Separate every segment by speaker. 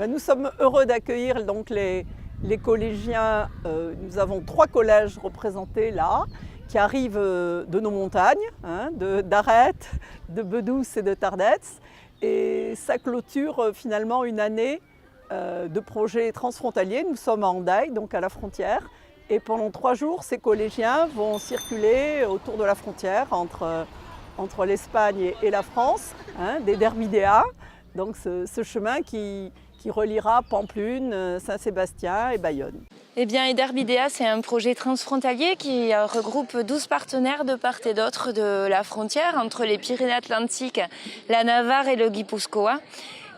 Speaker 1: Nous sommes heureux d'accueillir donc les collégiens. Nous avons 3 collèges représentés là, qui arrivent de nos montagnes, d'Arête, de Bedouce et de Tardets. Et ça clôture finalement une année de projets transfrontaliers. Nous sommes à Hendaye, donc à la frontière. Et pendant 3 jours, ces collégiens vont circuler autour de la frontière entre l'Espagne et la France, d'Ederbidea. Donc ce chemin qui reliera Pampelune, Saint-Sébastien et Bayonne.
Speaker 2: Eh bien, Ederbidea, c'est un projet transfrontalier qui regroupe 12 partenaires de part et d'autre de la frontière entre les Pyrénées-Atlantiques, la Navarre et le Guipuscoa.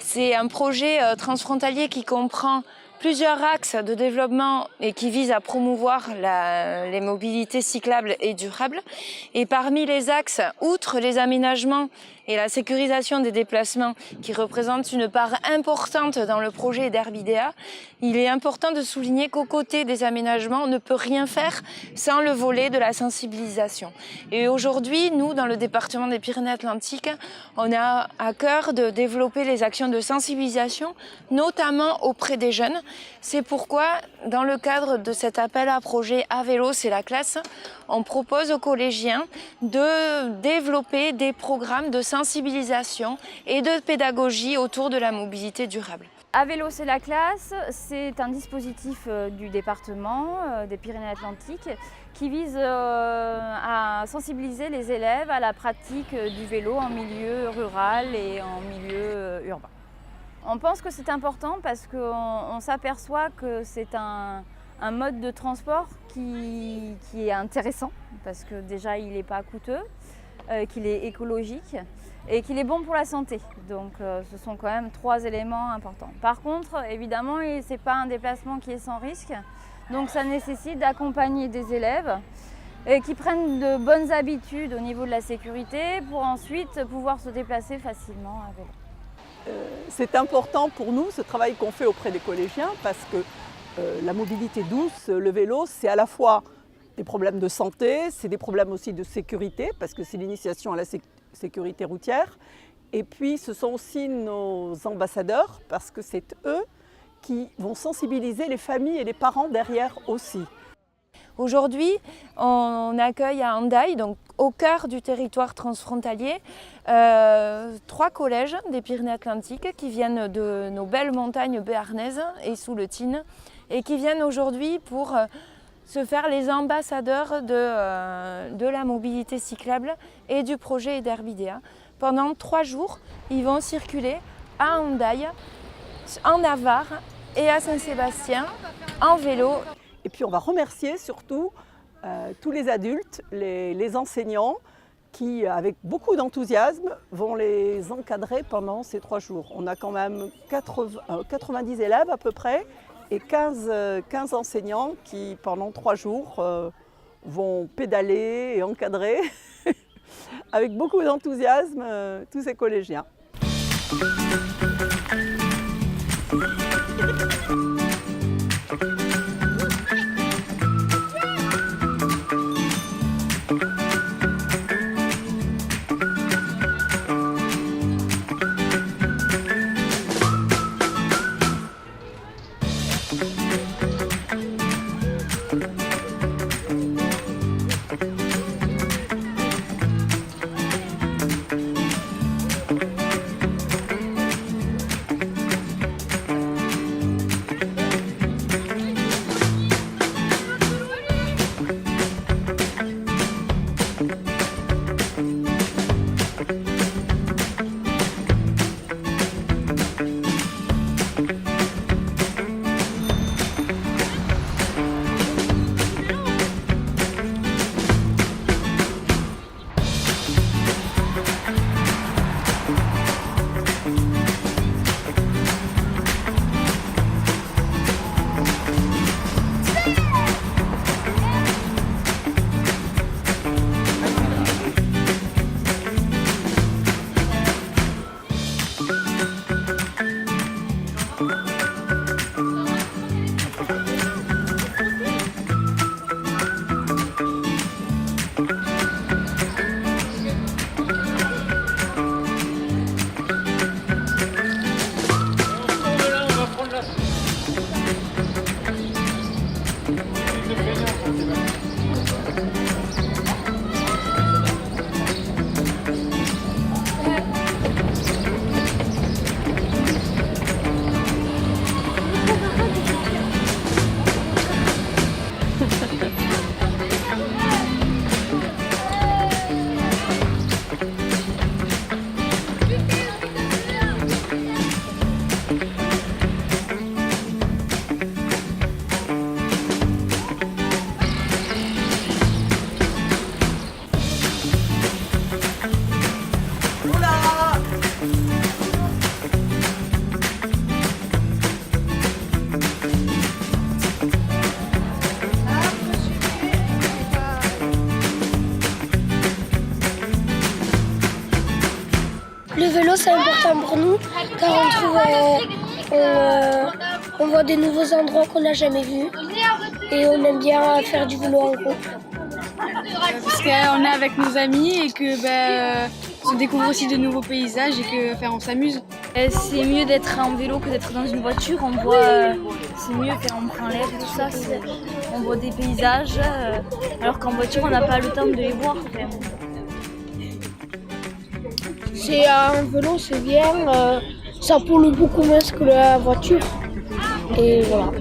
Speaker 2: C'est un projet transfrontalier qui comprend plusieurs axes de développement et qui vise à promouvoir les mobilités cyclables et durables. Et parmi les axes, outre les aménagements et la sécurisation des déplacements qui représentent une part importante dans le projet Ederbidea, il est important de souligner qu'aux côtés des aménagements, on ne peut rien faire sans le volet de la sensibilisation. Et aujourd'hui, nous, dans le département des Pyrénées-Atlantiques, on a à cœur de développer les actions de sensibilisation, notamment auprès des jeunes. C'est pourquoi, dans le cadre de cet appel à projet À vélo, c'est la classe, on propose aux collégiens de développer des programmes de sensibilisation et de pédagogie autour de la mobilité durable.
Speaker 3: À vélo, c'est la classe, c'est un dispositif du département des Pyrénées-Atlantiques qui vise à sensibiliser les élèves à la pratique du vélo en milieu rural et en milieu urbain. On pense que c'est important parce qu'on s'aperçoit que c'est un mode de transport qui est intéressant parce que déjà il n'est pas coûteux, qu'il est écologique et qu'il est bon pour la santé. Donc ce sont quand même 3 éléments importants. Par contre, évidemment, ce n'est pas un déplacement qui est sans risque. Donc ça nécessite d'accompagner des élèves qui prennent de bonnes habitudes au niveau de la sécurité pour ensuite pouvoir se déplacer facilement à vélo.
Speaker 1: C'est important pour nous, ce travail qu'on fait auprès des collégiens, parce que la mobilité douce, le vélo, c'est à la fois des problèmes de santé, c'est des problèmes aussi de sécurité, parce que c'est l'initiation à la sécurité routière. Et puis ce sont aussi nos ambassadeurs, parce que c'est eux qui vont sensibiliser les familles et les parents derrière aussi.
Speaker 2: Aujourd'hui, on accueille à Hendaye, donc au cœur du territoire transfrontalier, 3 collèges des Pyrénées-Atlantiques qui viennent de nos belles montagnes béarnaises et sous le Thine et qui viennent aujourd'hui pour se faire les ambassadeurs de la mobilité cyclable et du projet Ederbidea. Pendant 3 jours, ils vont circuler à Hendaye, en Navarre et à Saint-Sébastien en vélo.
Speaker 1: Et puis on va remercier surtout tous les adultes, les enseignants qui, avec beaucoup d'enthousiasme, vont les encadrer pendant ces 3 jours. On a quand même 90 élèves à peu près et 15 enseignants qui, pendant 3 jours, vont pédaler et encadrer avec beaucoup d'enthousiasme tous ces collégiens.
Speaker 4: important pour nous car on voit des nouveaux endroits qu'on n'a jamais vus et on aime bien faire du vélo en groupe.
Speaker 5: Parce qu'on est avec nos amis et que on découvre aussi de nouveaux paysages et que on s'amuse.
Speaker 3: C'est mieux d'être en vélo que d'être dans une voiture. On voit, c'est mieux quand on prend l'air et tout ça. On voit des paysages, alors qu'en voiture on n'a pas le temps de les voir.
Speaker 4: C'est un vélo, c'est bien, ça pollue beaucoup moins que la voiture et voilà.